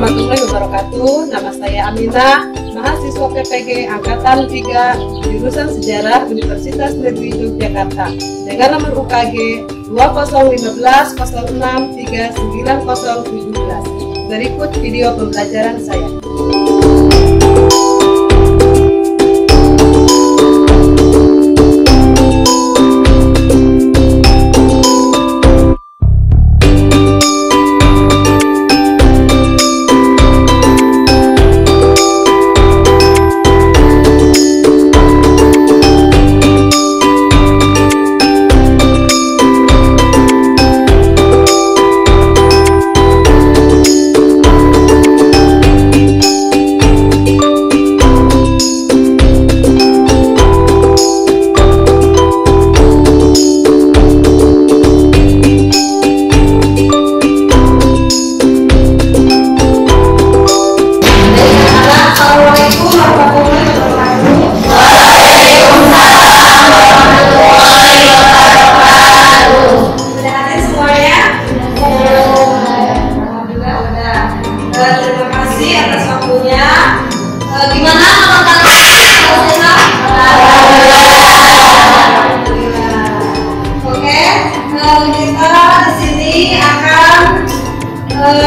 warahmatullahi wabarakatuh. Nama saya Aminah, mahasiswa PPG Angkatan 3, jurusan Sejarah Universitas Negeri Yogyakarta, dengan nomor UKG 2015063917. Berikut video pembelajaran saya.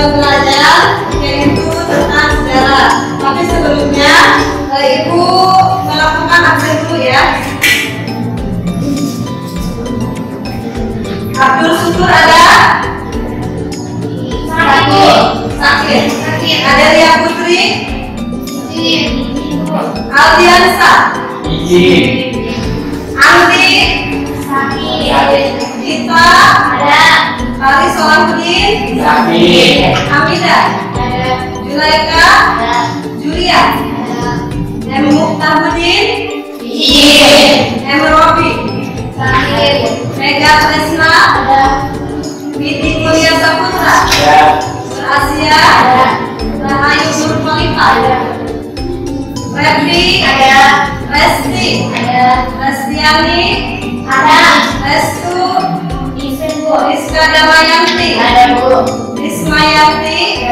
Belajar yaitu tentang sejarah. Tapi sebelumnya Ibu melakukan absen dulu ya. Abdul Syukur ada? Sakit. Ada Ria Putri? Aldiansa? Andi? Dita? Hari Solahudin? Hamidah? Julaika? Julia? Muhtahudin? Robi? Mega Tresna? Widi Mulia Saputra? Asia? Rahayu Nurmalifah? Rebli? Resti? Restiani? Restu? Rizka Damayanti? Ismayanti?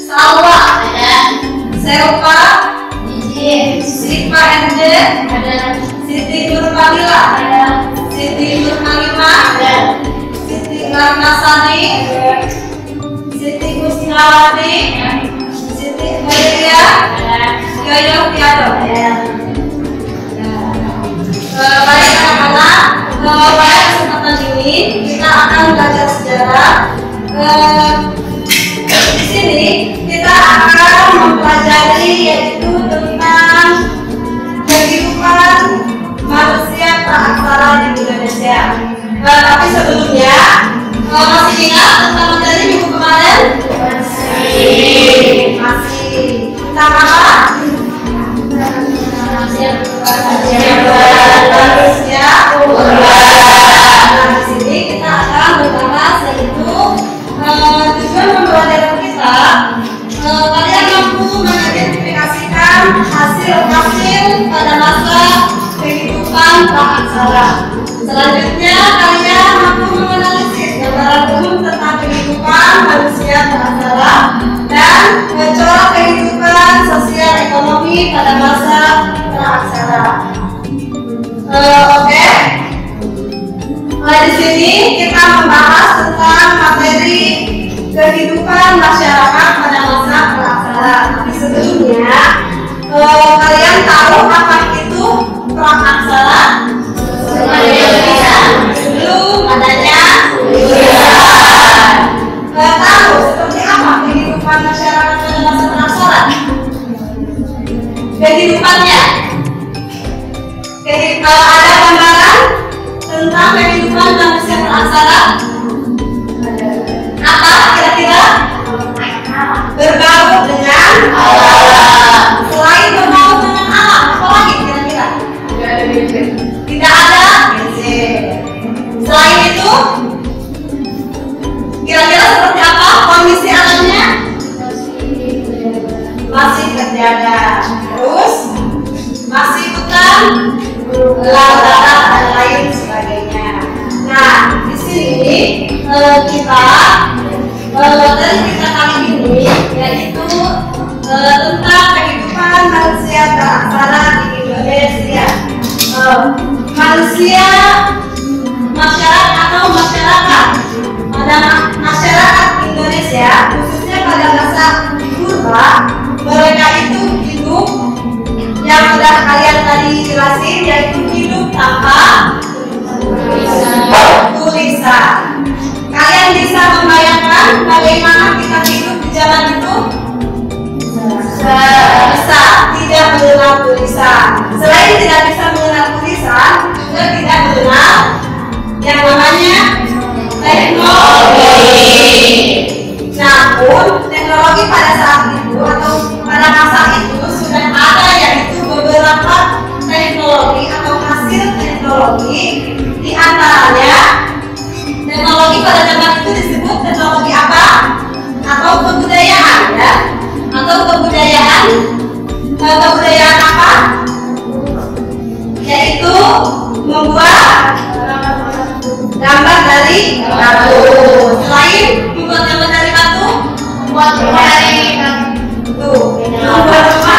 Salwa? Selva? Sipa NJ? Siti Nurmalila? Siti Nurmalima? Siti Garnasani? Siti Kusnawati? Siti Maria? Yoyo Piado? Baik anak-anak, pada kesempatan ini kita akan belajar sejarah. Di sini kita akan mempelajari yaitu tentang kehidupan manusia praaksara di Indonesia. Tapi sebelumnya, masih ingat tentang materi minggu kemarin? Masih. Tentang apa? Di sini kita akan membahas yaitu tujuan pembelajaran kita. Kalian mampu mengidentifikasikan hasil pada masa kehidupan praaksara. Selanjutnya kalian mampu menganalisis gambaran umum tentang kehidupan manusia praaksara dan mencoret kehidupan sosial ekonomi pada masa praaksara. Oke. Di sini kita membahas tentang materi kehidupan masyarakat pada masa praaksara. Tapi sebelumnya, kalian tahu apa itu praaksara? Sebelum adanya tulisan. Tahu seperti apa kehidupan masyarakat pada masa praaksara? Kehidupannya. Ada gambaran tentang kehidupan manusia praaksara? Apa kira-kira? Bergaul dengan alam. Selain bergaul dengan alam, apa lagi kira-kira? Tidak ada gadget. Selain itu, kira-kira seperti apa kondisi alamnya? Masih terjaga. Terus masih hutan, lautan dan lain sebagainya. Nah, di sini kita materi kita kali ini yaitu tulisan. Selain tidak bisa mengenal tulisan, juga tidak mengenal yang namanya teknologi. Namun, teknologi pada saat itu atau pada masa itu sudah ada, yaitu beberapa teknologi atau hasil teknologi. Di antaranya, teknologi pada zaman itu disebut teknologi apa? Atau kebudayaan, ya? Atau kebudayaan apa? Yaitu membuat gambar dari batu. Selain membuat gambar dari batu, membuat rumah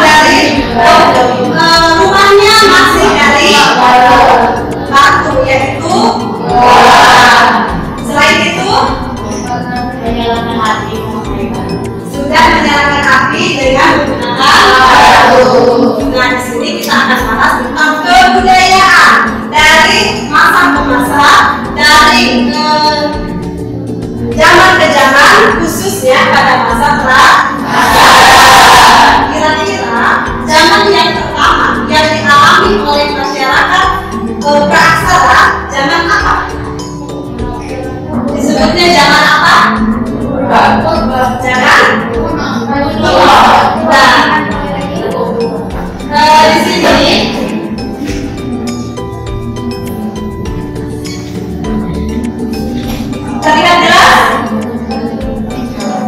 dari rumahnya masih dari batu, yaitu selain itu sudah menyalakan api dengan menggunakan batu. Nah, di sini kita akan bahas tentang kebudayaan dari masa ke masa, dari zaman ke zaman, khususnya pada masa prasejarah. Kira-kira zaman yang pertama yang dialami oleh masyarakat praksara zaman apa? Disebutnya zaman apa? Zaman di sini terlihat jelas?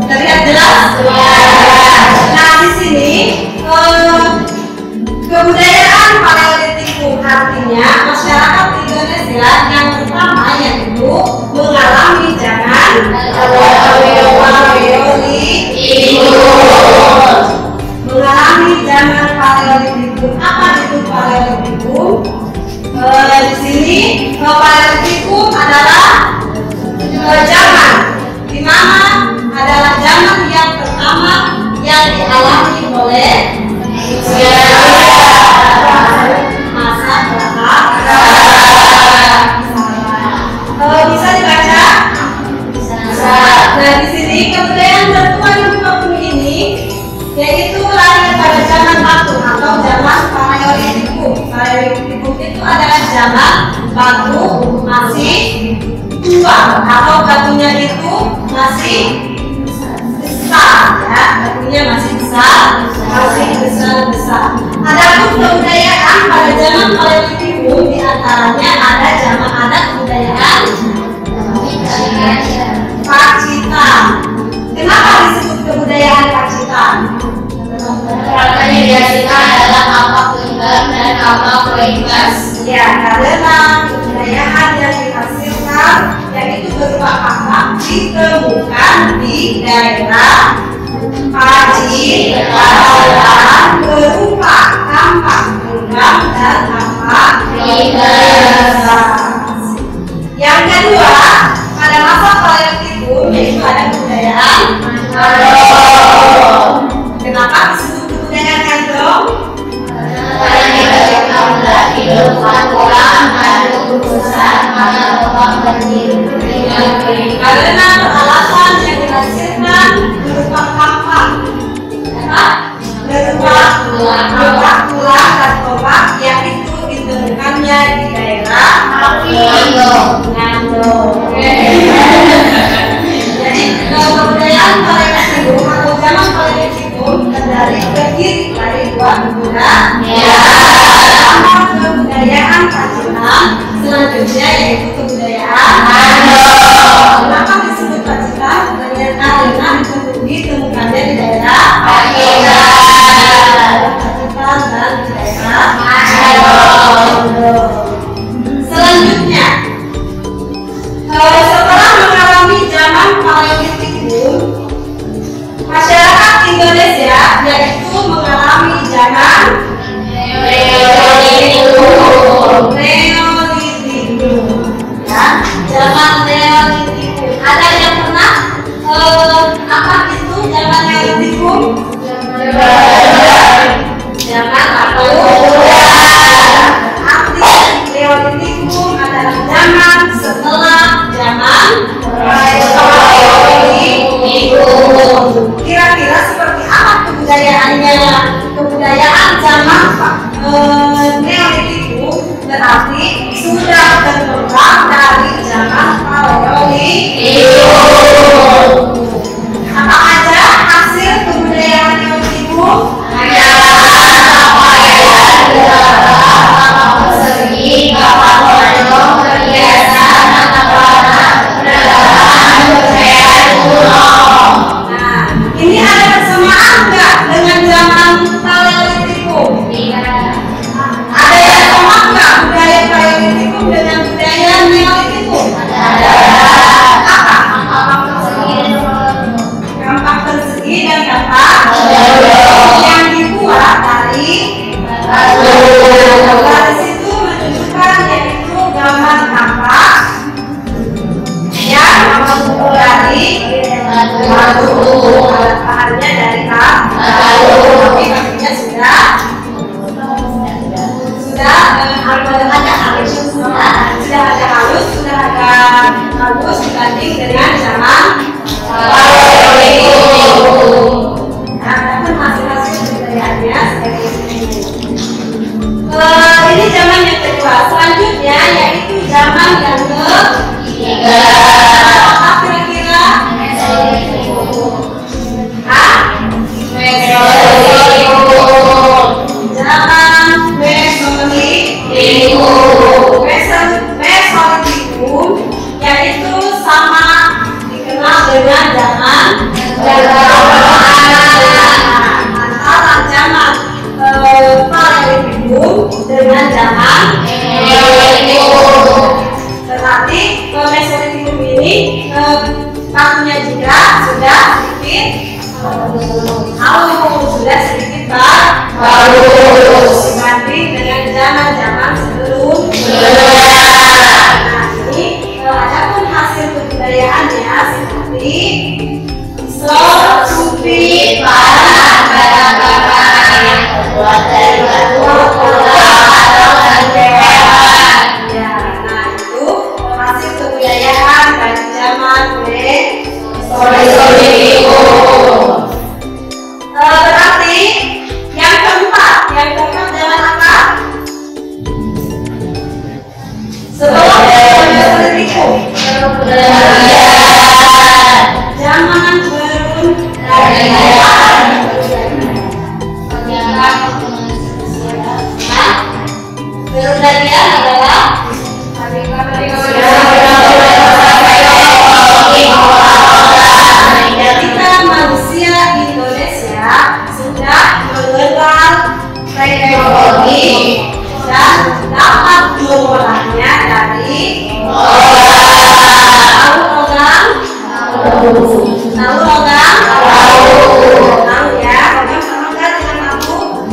Terlihat jelas? Nah, di sini kebudayaan Paleolitikum artinya masyarakat Indonesia yang pertama yaitu mengalami zaman mengalami zaman Paleolitikum. Apa itu Paleolitikum? Di sini Paleolitikum adalah zaman di mana adalah zaman yang pertama yang dialami oleh manusia. Masa bisa dibaca? Bisa. Nah, di sini kebudayaan tertua di muka bumi ini yaitu lahir pada zaman batu atau zaman Paleolitikum. Paleolitikum itu adalah zaman batu masih tua atau batunya itu masih besar, ya, batunya masih besar, besar. Adapun kebudayaan pada zaman Paleolitikum diantaranya ada zaman adat kebudayaan Pacitan. Kenapa disebut kebudayaan Pacitan? Karena yang dihasilkan adalah apa tunggal dan apa koikas. Ya, karena kebudayaan yang dihasilkan yaitu berupa kakak ditemukan di daerah Pacitan berupa tampak tunggal dan tampak koikas. Yang kedua, pada masa Paleolitikum yaitu ada kebudayaan Andong. Kenapa disebut kebudayaan Andong? Karena peralatan yang dihasilkan berupa kampak, berupa tulang dan tombak yang itu ditemukannya di daerah Ngandong. Jadi kebudayaan Paleolitikum atau zaman Paleolitikum terdiri dari dua kebudayaan. Kebudayaan Pacitan, selanjutnya yaitu kebudayaan Andong. Kenapa disebut Pacitan? Karena ditemukannya di daerah Pacitan dan di daerah Andong. Selanjutnya, setelah mengalami zaman Paleolitikum, masyarakat Indonesia yaitu mengalami zaman Neolitikum. Ya, zaman Neolitikum. Ada yang pernah apa itu zaman Neolitikum? Zaman apa? Arti Neolitikum adalah zaman setelah zaman Paleolitikum. Kira-kira seperti apa kebudayaannya? Kebudayaan zaman Neolitikum berarti sudah berkembang dari zaman Paleolitikum. Apa aja hasil kebudayaan Neolitikum? Persegi, kapal gondong, perhiasan, tata warna, perdagangan, kepercayaan kuno. Nah, ini ada persamaan nggak dengan zaman Paleolitikum? Ada yang sama nggak budaya Paleolitikum dengan budaya Neolitikum? Apa? Kampak persegi dan kampak yang dibuat dari batu. Dari situ menunjukkan yaitu gambar kampak yang dari batu. Alat bahannya dari batu. Tapi pastinya sudah ada halus dibanding dengan zaman Paleolitikum. Nah, adapun hasil-hasil budayaannya seperti ini. Ini zaman yang kedua. Selanjutnya yaitu zaman yang ketiga. Apa kira-kira? Zaman Mesolitikum yaitu sama dikenal dengan zaman antara zaman Paleolitikum dengan zaman Neolitikum. Tetapi Mesolitikum ini batunya juga sudah sedikit bagus dibanding dengan zaman sebelumnya. Nah, ini adapun hasil kebudayaannya seperti supi, Panah, barang-barang yang terbuat dari batu, atau hewan. ya, nah itu hasil kebudayaan dari zaman Mesolitikum. Berarti yang keempat zaman apa? Sebelum Mesolitikum. Zaman Perundarian adalah ketika manusia Indonesia sudah mengenal teknologi dan dapat mengolahnya dari tahu logam ya, logam sama nggak dengan abu?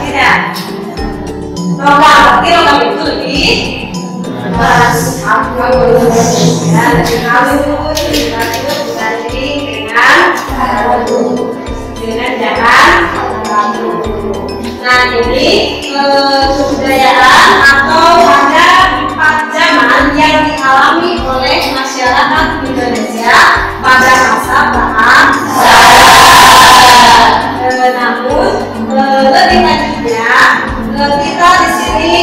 Tidak. Logam itu lebih halus dibanding dengan jangan batu. Nah, ini kebudayaan atau ada 4 zaman yang dialami oleh masyarakat Indonesia pada masa bangsa. Namun lebih lanjutnya kita di sini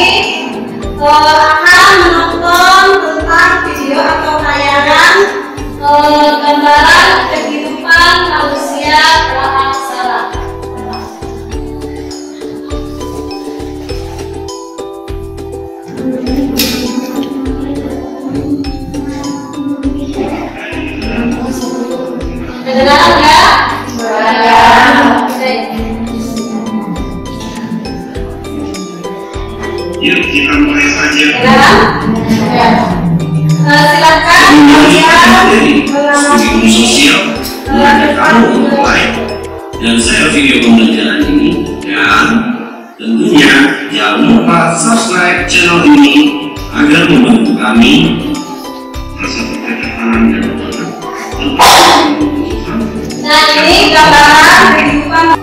akan menonton tentang video atau tayangan gambaran kehidupan manusia praksara. Kedengaran nggak? Yuk kita mulai saja. Silakan Studi sosial mengajak kamu untuk baik dan share video pembelajaran ini, dan tentunya jangan lupa subscribe channel ini agar membantu kami merasa berkegiatan dan Nah, ini gambaran kehidupan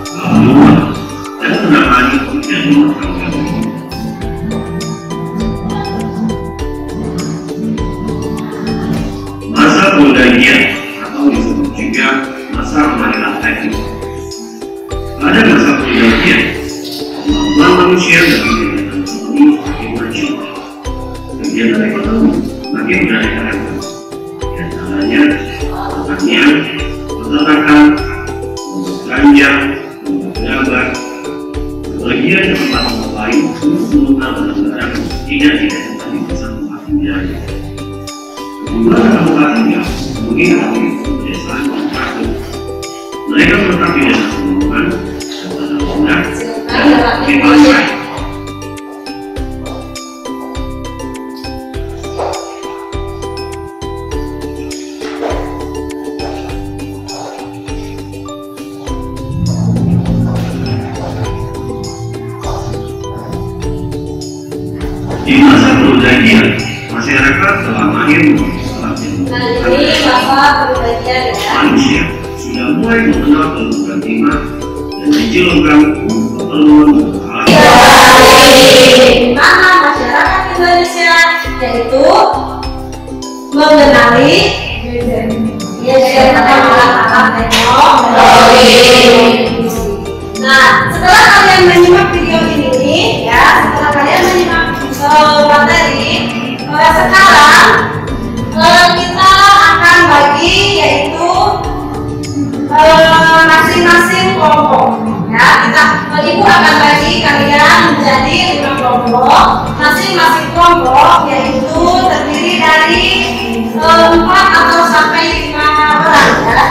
dan menangani dan mengembangkan masa penggantian atau disebut juga masa kemahiran teknik. Pada masa penggantian, pidana pembunuhan dan undang-undang Silakan baik. Di masa perjanjian, masyarakat telah mahir Nah, ini masa perjanjian ya. manusia sudah mulai mengenal kedudukan iman dan dijelurkan untuk keperluan alam. Di mana masyarakat Indonesia yaitu mengenali alat-alat teknologi. Nah, setelah kalian menyimak video ini, ya, setelah kalian menyimak materi, sekarang kita akan bagi yaitu masing-masing kelompok. Ya, ibu akan bagi kalian menjadi 5 kelompok. Masing-masing kelompok yaitu terdiri dari 4 atau sampai 5 orang, ya.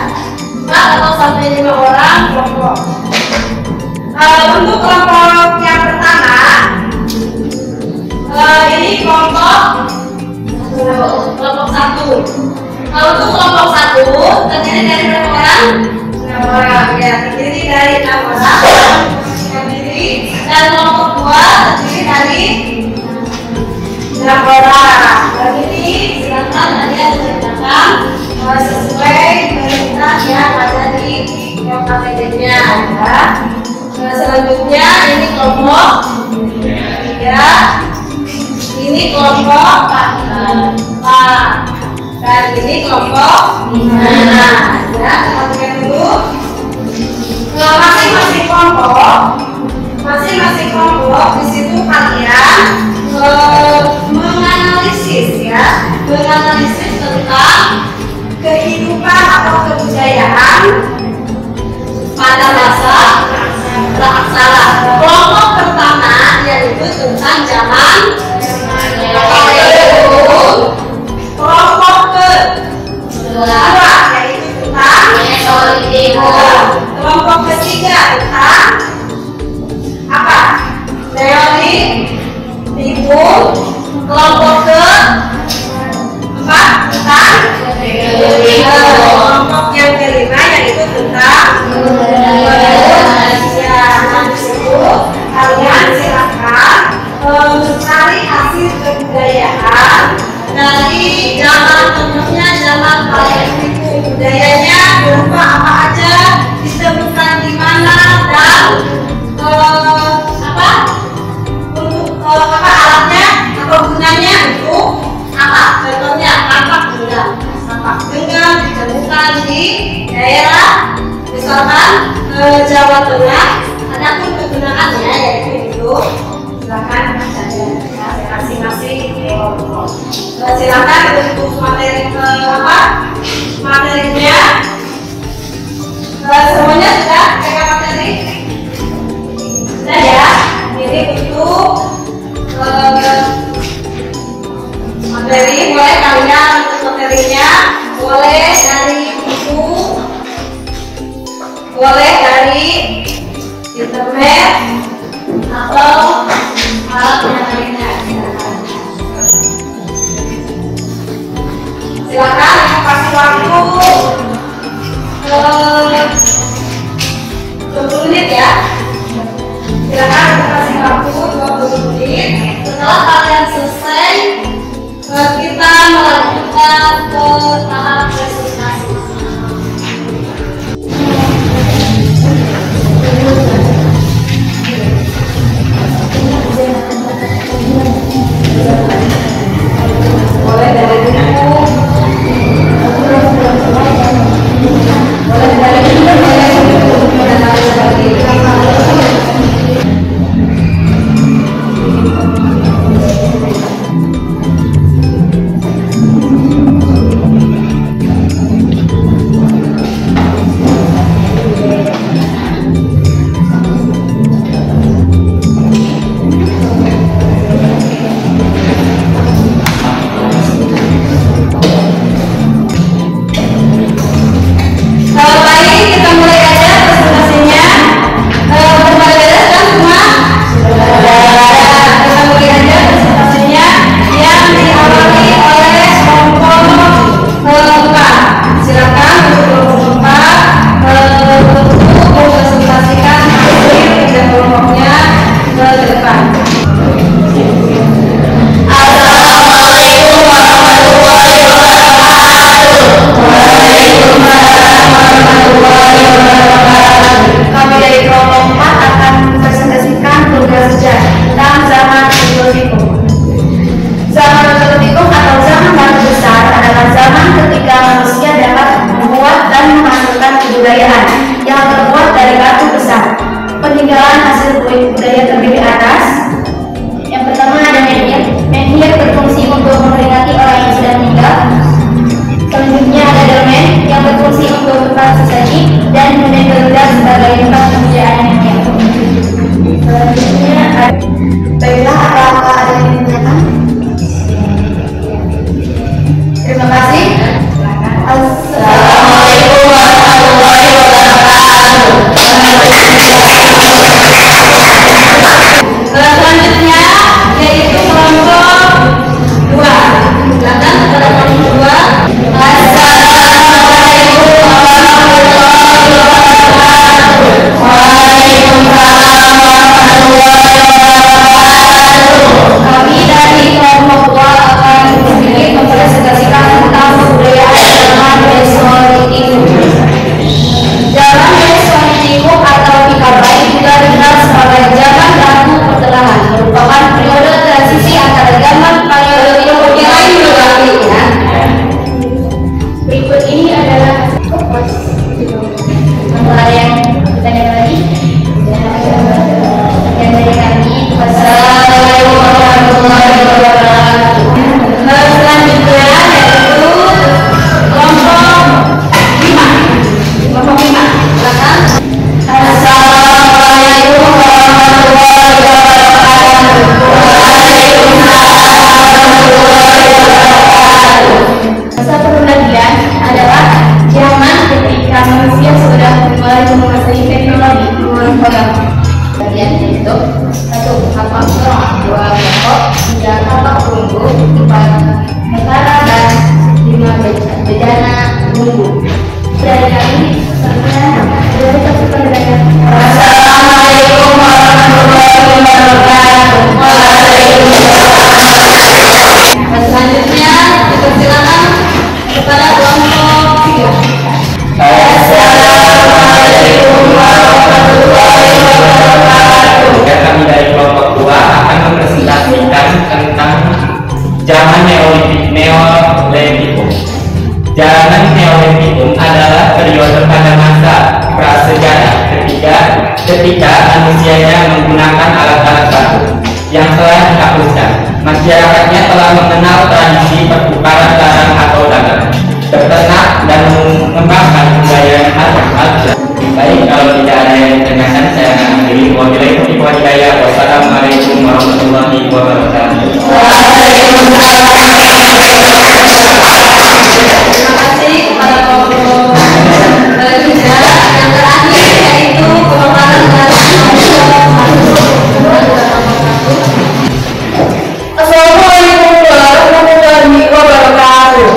4 atau sampai 5 orang kelompok. Untuk kelompok yang pertama, ini kelompok 1. Untuk kelompok 1 terdiri dari berapa orang? 6 orang, ya, terdiri dari 6 orang. Dan kelompok 2 terdiri dari 6 orang. Jadi silakan kalian mengerjakan sesuai perintah yang ada di KPD-nya, ya. Selanjutnya ini kelompok 3, ini kelompok 4, dan ini kelompok 5. Ya, kita lihat dulu. Masing-masing kelompok di situ kalian menganalisis, ya, menganalisis tentang kehidupan atau kebudayaan pada masa praksara. Kelompok pertama yaitu tentang zaman Paleolitikum. Kelompok kedua yaitu tentang Mesolitikum. Kelompok ketiga tentang apa? Neolitikum. Kelompok keempat tentang kelompok yang kelima yaitu tentang kalian silakan mencari hasil kebudayaan dari zaman contohnya zaman Paleolitikum. Budayanya berupa apa aja, ditemukan di mana, dan untuk alatnya atau gunanya untuk apa? Contohnya tapak genggam. Tapak genggam ditemukan di daerah misalkan Jawa Tengah. Adapun kegunaannya yaitu itu, silakan saja, ya, masing-masing kelompok. Silakan untuk materi materinya. Semuanya sudah pegang materi? Sudah, ya. Ini untuk materi. Boleh kalian untuk materinya boleh dari buku, boleh dari internet atau alat yang lainnya. Silakan kasih waktu 20 menit, ya. Silakan kasih waktu 20 menit. Setelah kalian selesai, kita melanjutkan ke tahap presentasi. Boleh dari buku, boleh dari buku, menguasai teknologi program. Bagian bentuk 1. Kapak sorong, 2. Bongkok, 3. Kapak perunggu, 4. Metara, dan 5. Bejana bumbu. Dari kami, Assalamualaikum warahmatullahi wabarakatuh. Selanjutnya, dipersilakan kepada kelompok 3. Assalamualaikum warahmatullahi wabarakatuh. Kami dari kelompok 2 akan mempresentasikan tentang zaman Neolitikum. Zaman Neolitikum adalah periode pada masa prasejarah ketika manusianya menggunakan alat-alat baru yang telah dihapuskan. Masyarakatnya telah mengenal tradisi pertukaran barang atau dagang, berternak, dan mengembangkan budaya adat. Baik, kalau tidak ada yang ditanyakan, saya akan akhiri. Wabillahi taufiq wal hidayah. Wassalamualaikum warahmatullahi wabarakatuh. Terima kasih kepada kelompok 3 yang terakhir, yaitu pengembangan dari Assalamualaikum warahmatullahi wabarakatuh.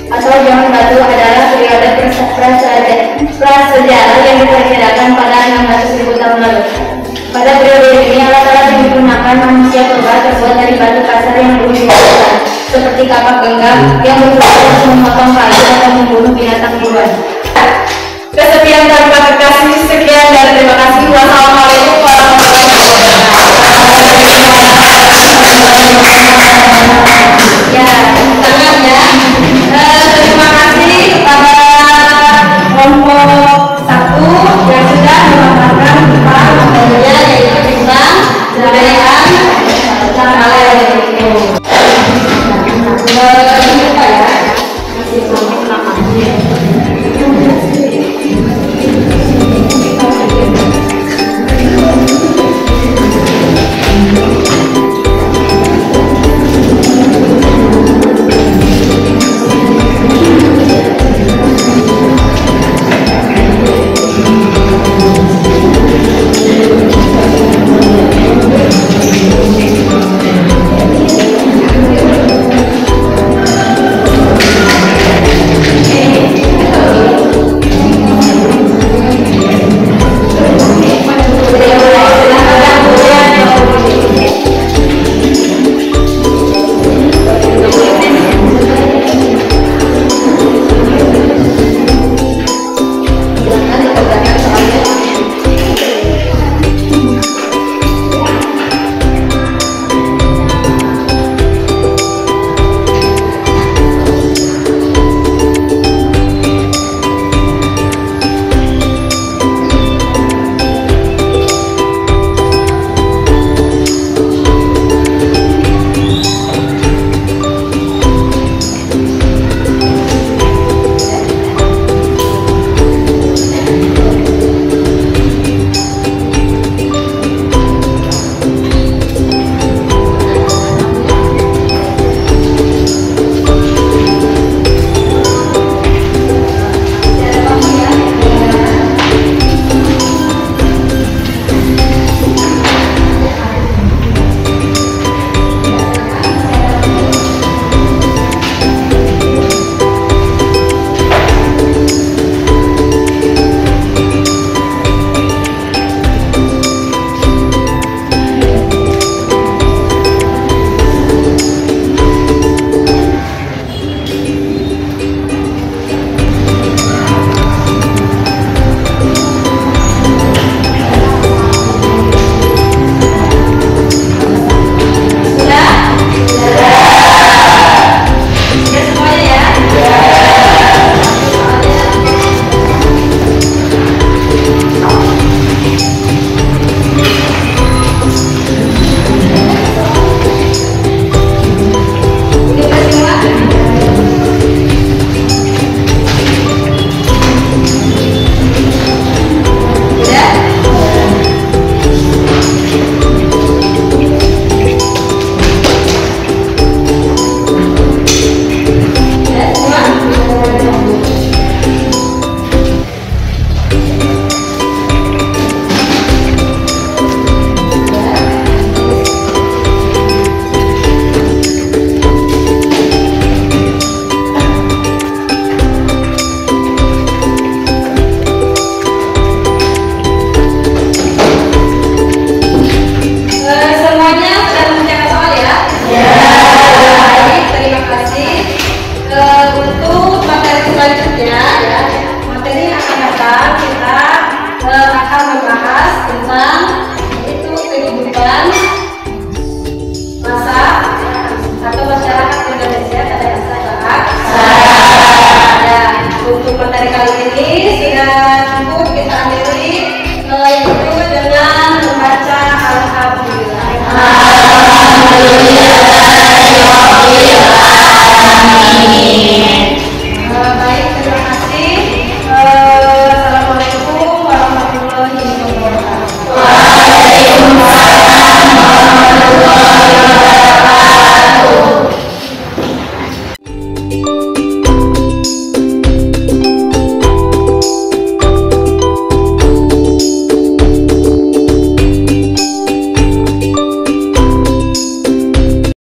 Atau zaman batu adalah periode prasejarah yang diperkirakan pada 600.000 tahun lalu. Pada periode ini alat-alat yang digunakan manusia purba terbuat dari batu kasar yang belum ditemukan, seperti kapak genggam yang berfungsi untuk memotong kayu atau membunuh binatang buruan. Kesekian tanpa terkasih, sekian dan terima kasih. Wassalamualaikum warahmatullahi wabarakatuh. Ya, tangan ya. Terima kasih kepada kelompok 1 yang sudah memaparkan tentang materinya, yaitu tentang kebudayaan cara itu. Kita ya, masih kelompok 8. Sekarang